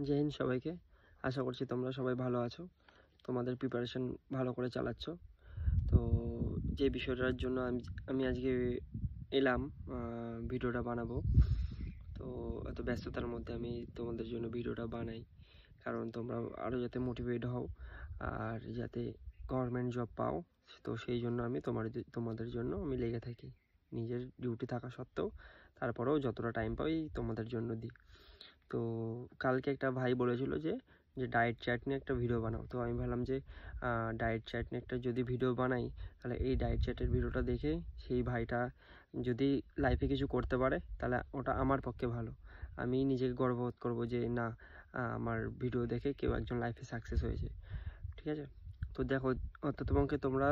জয় হিন্দ সবাইকে। আশা করছি তোমরা সবাই ভালো আছো, তোমাদের প্রিপারেশন ভালো করে চালাচ্ছ। তো যে বিষয়টার জন্য আমি আজকে এলাম ভিডিওটা বানাবো, তো এত ব্যস্ততার মধ্যে আমি তোমাদের জন্য ভিডিওটা বানাই, কারণ তোমরা আরও যাতে মোটিভেট হও আর যাতে গভর্নমেন্ট জব পাও। তো সেই জন্য আমি তোমাদের জন্য আমি লেগে থাকি, নিজের ডিউটি থাকা সত্ত্বেও তারপরেও যতটা টাইম পাই তোমাদের জন্য দিই। তো কালকে একটা ভাই বলেছিল যে ডায়েট চার্ট নিয়ে একটা ভিডিও বানাও। তো আমি ভাবলাম যে ডায়েট চার্ট নিয়ে একটা যদি ভিডিও বানাই, তাহলে এই ডায়েট চার্টের ভিডিওটা দেখে সেই ভাইটা যদি লাইফে কিছু করতে পারে তাহলে ওটা আমার পক্ষে ভালো। আমি নিজেকে গর্ববোধ করবো যে না, আমার ভিডিও দেখে কেউ একজন লাইফে সাকসেস হয়েছে। ঠিক আছে, তো দেখো, তোমাকে তোমরা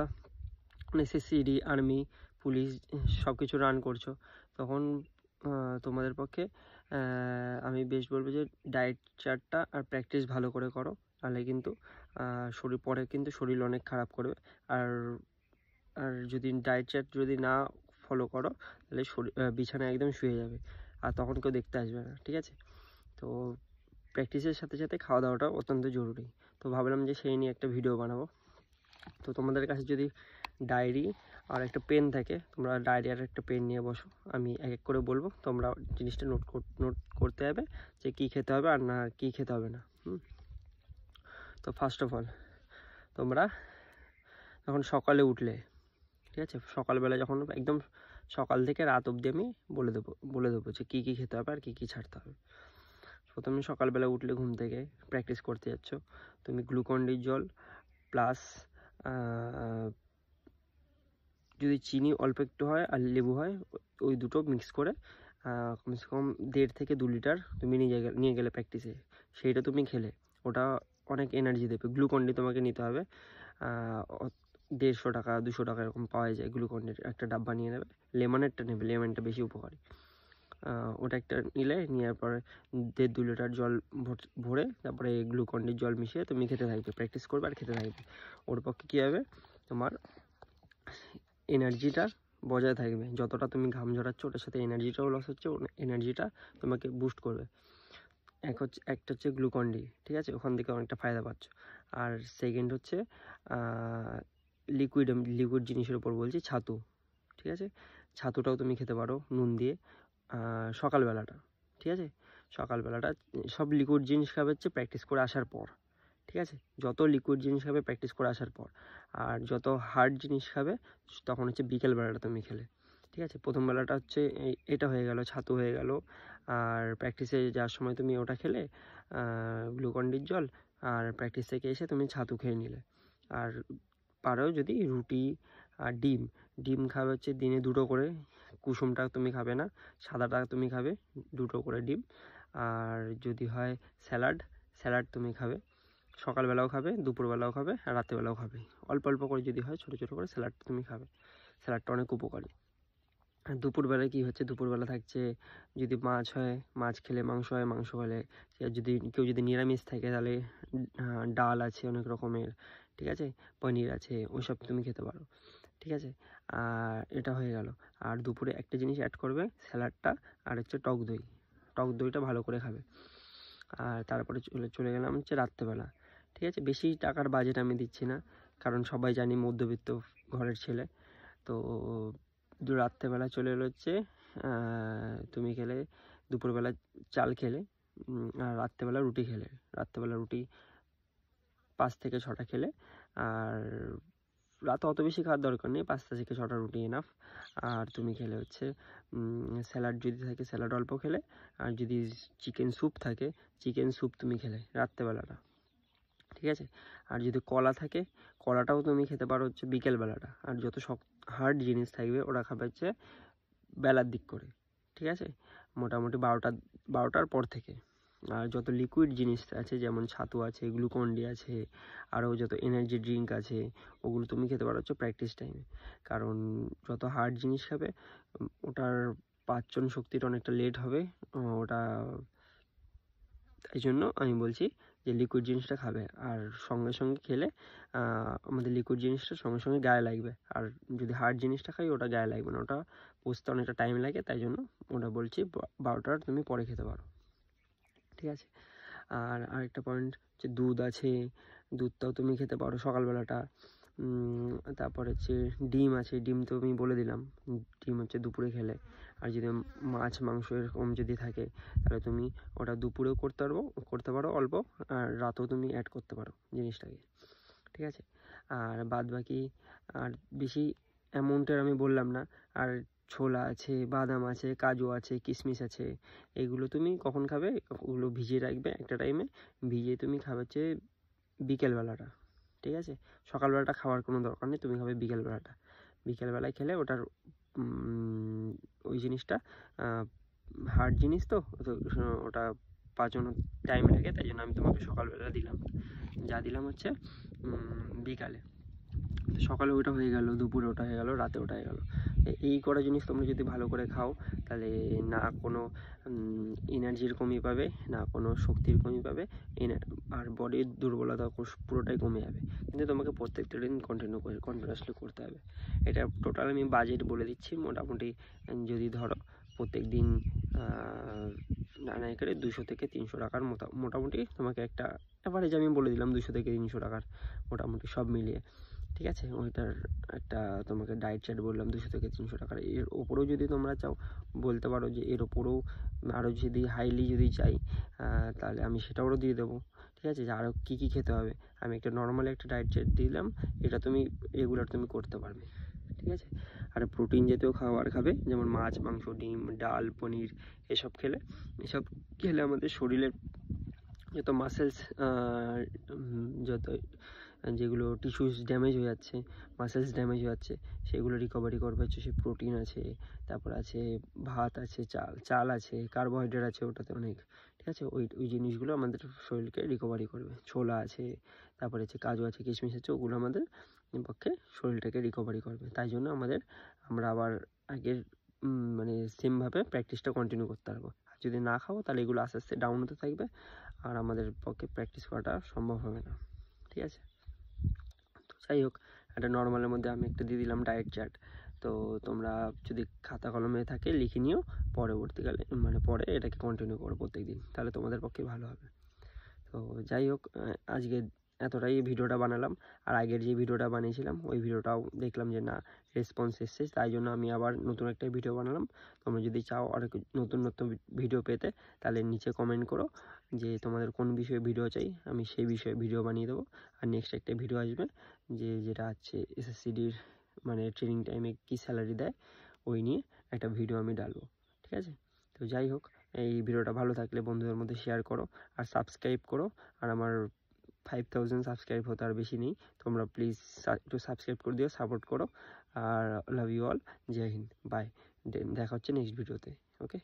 এসএসসি, আর্মি, পুলিশ সব কিছু রান করছো, তখন তোমাদের পক্ষে আমি বেশ বলবো যে ডায়েট চার্টটা আর প্র্যাকটিস ভালো করে করো, তাহলে কিন্তু শরীর অনেক খারাপ করবে। আর আর যদি ডায়েট চার্ট যদি না ফলো করো, তাহলে বিছানায় একদম শুয়ে যাবে, আর তখন কেউ দেখতে আসবে না। ঠিক আছে, তো প্র্যাকটিসের সাথে সাথে খাওয়া দাওয়াটা অত্যন্ত জরুরি। তো ভাবলাম যে সেই নিয়ে একটা ভিডিও বানাবো। তো তোমাদের কাছে যদি ডায়েরি আর একটা পেন থাকে, তোমরা ডায়েরি আর একটা পেন নিয়ে বসো, আমি এক এক করে বলবো, তোমরা জিনিসটা নোট করতে হবে যে কী খেতে হবে আর না কী খেতে হবে না। তো ফার্স্ট অফ অল, তোমরা যখন সকালে উঠলে, ঠিক আছে, সকালবেলা যখন একদম সকাল থেকে রাত অবধি আমি বলে দেবো যে কী কী খেতে হবে আর কী কী ছাড়তে হবে। প্রথমে সকালবেলা উঠলে ঘুম থেকে প্র্যাকটিস করতে যাচ্ছ, তুমি গ্লুকন-ডির জল প্লাস যদি চিনি অল্প একটু হয় আর লেবু হয়, ওই দুটো মিক্স করে কমসে কম 1.5 থেকে 2 লিটার তুমি নিয়ে গেলে প্র্যাকটিসে, সেইটা তুমি খেলে ওটা অনেক এনার্জি দেবে। গ্লুকন-ডি তোমাকে নিতে হবে 150 টাকা 200 টাকা এরকম পাওয়া যায়। গ্লুকন-ডির একটা ডাব্বা নিয়ে নেবে, লেমনেরটা নেবে, লেমনটা বেশি উপকারী। ওটা একটা নিলে, নেওয়ার পরে 1.5-2 লিটার জল ভরে তারপরে গ্লুকন-ডির জল মিশিয়ে তুমি খেতে থাকবে, প্র্যাকটিস করবে আর খেতে থাকবে। ওর পক্ষে কী হবে, তোমার এনার্জিটা বজায় থাকবে। যতটা তুমি ঘাম ঝরাচ্ছ ওটার সাথে এনার্জিটাও লস হচ্ছে, এনার্জিটা তোমাকে বুস্ট করবে। একটা হচ্ছে গ্লুকন-ডি, ঠিক আছে, ওখান থেকে অনেকটা ফায়দা পাচ্ছ। আর সেকেন্ড হচ্ছে লিকুইড জিনিসের উপর বলছি, ছাতু। ঠিক আছে, ছাতুটাও তুমি খেতে পারো নুন দিয়ে সকালবেলাটা। ঠিক আছে, সকালবেলাটা সব লিকুইড জিনিস খাবে হচ্ছে প্র্যাকটিস করে আসার পর। ঠিক আছে, যত লিকুইড জিনিস খাবে প্র্যাকটিস করে আসার পর, আর যত হার্ড জিনিস খাবে তখন হচ্ছে বিকেলবেলাটা তুমি খেলে। ঠিক আছে, প্রথম বেলাটা হচ্ছে এটা হয়ে গেল, ছাতু হয়ে গেল, আর প্র্যাকটিসে যাওয়ার সময় তুমি ওটা খেলে গ্লুকন-ডির জল, আর প্র্যাকটিস থেকে এসে তুমি ছাতু খেয়ে নিলে। আর পারো যদি রুটি আর ডিম খাবে হচ্ছে দিনে 2টো করে, কুসুমটা তুমি খাবে না, সাদাটা তুমি খাবে, 2টো করে ডিম। আর যদি হয় স্যালাড তুমি খাবে, সকালবেলাও খাবে, দুপুরবেলাও খাবে, আর রাত্রেবেলাও খাবে। অল্প অল্প করে যদি হয় ছোটো ছোটো করে স্যালাড তুমি খাবে, স্যালাডটা অনেক উপকারী। আর দুপুরবেলায় কী হচ্ছে, দুপুরবেলা থাকছে যদি মাছ হয় মাছ খেলে, মাংস হয় মাংস খেলে, যদি কেউ যদি নিরামিষ থাকে তাহলে ডাল আছে অনেক রকমের, ঠিক আছে, পনির আছে, ওইসব তুমি খেতে পারো। ঠিক আছে, আর এটা হয়ে গেল। আর দুপুরে একটা জিনিস অ্যাড করবে, স্যালাডটা আর হচ্ছে টক দইটা ভালো করে খাবে। আর তারপরে চলে গেলাম হচ্ছে রাত্রেবেলা। ঠিক আছে, বেশি টাকার বাজেট আমি দিচ্ছি না, কারণ সবাই জানি মধ্যবিত্ত ঘরের ছেলে। তো রাত্রেবেলা চলে এলো হচ্ছে তুমি খেলে দুপুরবেলা চাল খেলে, আর রাত্রেবেলা রুটি খেলে। রাত্রেবেলা রুটি 5 থেকে 6টা খেলে, আর রাতে অত বেশি খাওয়ার দরকার নেই, 5 থেকে 6টা রুটি এনাফ। আর তুমি খেলে হচ্ছে স্যালাড যদি থাকে স্যালাড অল্প খেলে, আর যদি চিকেন স্যুপ থাকে চিকেন স্যুপ তুমি খেলে রাত্রেবেলাটা। ঠিক আছে, আর যদি কলা থাকে কলাটাও তুমি খেতে পারো হচ্ছে বিকেলবেলাটা। আর যত হার্ড জিনিস থাকবে ওরা খাবে হচ্ছে বেলার দিক করে। ঠিক আছে, মোটামুটি 12টার পর থেকে। আর যত লিকুইড জিনিস আছে যেমন ছাতু আছে, গ্লুকন-ডি আছে, আরও যত এনার্জি ড্রিঙ্ক আছে, ওগুলো তুমি খেতে পারো হচ্ছে প্র্যাকটিস টাইমে। কারণ যত হার্ড জিনিস খাবে ওটার পাচন শক্তিটা অনেকটা লেট হবে, ওটা এই জন্য আমি বলছি যে লিকুইড জিনিসটা খাবে। আর সঙ্গে সঙ্গে খেলে আমাদের লিকুইড জিনিসটা সঙ্গে সঙ্গে গায়ে লাগবে, আর যদি হার্ড জিনিসটা খাই ওটা গায়ে লাগবে না, ওটা পচতে অনেকটা টাইম লাগে, তাই জন্য ওটা বলছি 12টার তুমি পরে খেতে পারো। ঠিক আছে, আর আরেকটা পয়েন্ট হচ্ছে দুধ আছে, দুধটাও তুমি খেতে পারো সকালবেলাটা। তারপর হচ্ছে ডিম আছে, ডিম তো আমি বলে দিলাম, ডিম হচ্ছে দুপুরে খেলে। আর যদি মাছ মাংস এরকম যদি থাকে তাহলে তুমি ওটা দুপুরেও করতে পারো অল্প, আর রাতেও তুমি অ্যাড করতে পারো জিনিসটাকে, ঠিক আছে। আর বাদ বাকি আর বেশি অ্যামাউন্টের আমি বললাম না। আর ছোলা আছে, বাদাম আছে, কাজু আছে, কিশমিশ আছে, এগুলো তুমি কখন খাবে, ওগুলো ভিজিয়ে রাখবে একটা টাইমে, ভিজিয়ে তুমি খাবে হচ্ছে বিকেলবেলাটা, ঠিক আছে। সকালবেলাটা খাওয়ার কোনো দরকার নেই, তুমি খাবে বিকেলবেলায় খেলে ওটার ওই জিনিসটা হার্ড জিনিস তো ওটা পাচানোর টাইম লাগে, তাই জন্য আমি তোমাকে সকালবেলা দিলাম। যা দিলাম হচ্ছে বিকালে, সকালে ওটা হয়ে গেল, দুপুরে ওটা হয়ে গেল, রাতে ওটা হয়ে গেল। এই কটা জিনিস তোমরা যদি ভালো করে খাও তাহলে না কোনো এনার্জির কমি পাবে, না কোনো শক্তির কমি পাবে, আর বডির দুর্বলতা পুরোটাই কমে যাবে। কিন্তু তোমাকে প্রত্যেকটা দিন কন্টিনিউয়াসলি করতে হবে। এটা টোটাল আমি বাজেট বলে দিচ্ছি। মোটামুটি যদি ধরো প্রত্যেক দিন না করে 200 থেকে 300 টাকার মোটামুটি তোমাকে একটা অ্যাভারেজ আমি বলে দিলাম, 200 থেকে 300 টাকার মোটামুটি সব মিলিয়ে, ঠিক আছে। ওইটার একটা তোমাকে ডায়েট চার্ট বললাম 200 থেকে 300 টাকার। এর ওপরেও যদি তোমরা চাও বলতে পারো যে এর ওপরেও আরও যদি হাইলি যদি চাই তাহলে আমি সেটাও দিয়ে দেবো, ঠিক আছে। যে আরও কী কী খেতে হবে, আমি একটা নর্মাল একটা ডায়েট চার্ট দিলাম, এটা তুমি রেগুলার তুমি করতে পারবে, ঠিক আছে। আর প্রোটিন জাতীয় খাবার খাবে, যেমন মাছ মাংস ডিম ডাল পনির, এসব খেলে আমাদের শরীরের যত মাসেলস যত যেগুলো টিস্যুস ড্যামেজ হয়ে যাচ্ছে, মাসেলস ড্যামেজ হয়ে যাচ্ছে, সেগুলো রিকভারি করবে হচ্ছে সে প্রোটিন আছে, তারপর আছে ভাত আছে, চাল আছে, কার্বোহাইড্রেট আছে ওটাতে অনেক, ঠিক আছে। ওই জিনিসগুলো আমাদের শরীরকে রিকভারি করবে। ছোলা আছে, তারপরে হচ্ছে কাজু আছে, কিশমিশ আছে, ওগুলো আমাদের পক্ষে শরীরটাকে রিকভারি করবে। তাই জন্য আমরা আবার আগের মানে সেমভাবে প্র্যাকটিসটা কন্টিনিউ করতে পারবো। আর যদি না খাও তাহলে এগুলো আস্তে আস্তে ডাউন হতে থাকবে, আর আমাদের পক্ষে প্র্যাকটিস করাটা সম্ভব হবে না, ঠিক আছে। তো যাই হোক, একটা নর্মালের মধ্যে আমি একটা দিয়ে দিলাম ডায়েট চার্ট। তো তোমরা যদি খাতা কলমে থাকে লিখে নিও, পরবর্তীকালে পরে এটাকে কন্টিনিউ করো প্রত্যেক দিন, তাহলে তোমাদের পক্ষে ভালো হবে। তো যাই হোক, আজকে এতটাই ভিডিওটা বানালাম। আর আগের যে ভিডিওটা বানিয়েছিলাম ওই ভিডিওটাও দেখলাম যে না রেসপন্স এসছে, তাই জন্য আমি আবার নতুন একটা ভিডিও বানালাম। তোমরা যদি চাও আর নতুন ভিডিও পেতে তাহলে নিচে কমেন্ট করো যে তোমাদের কোন বিষয়ে ভিডিও চাই, আমি সেই বিষয়ে ভিডিও বানিয়ে দেবো। আর নেক্সট একটা ভিডিও আসবে যেটা হচ্ছে এসএসসিডির ট্রেনিং টাইমে কী স্যালারি দেয়, ওই নিয়ে একটা ভিডিও আমি ডালবো, ঠিক আছে। তো যাই হোক, এই ভিডিওটা ভালো থাকলে বন্ধুদের মধ্যে শেয়ার করো আর সাবস্ক্রাইব করো। আর আমার 5000 সাবস্ক্রাইব হতে আর বেশি নেই, তোমরা প্লিজ একটু সাবস্ক্রাইব করে দিও, সাপোর্ট করো। আর love you all, Jai Hind, bye. দেখা হচ্ছে নেক্সট ভিডিওতে, ওকে।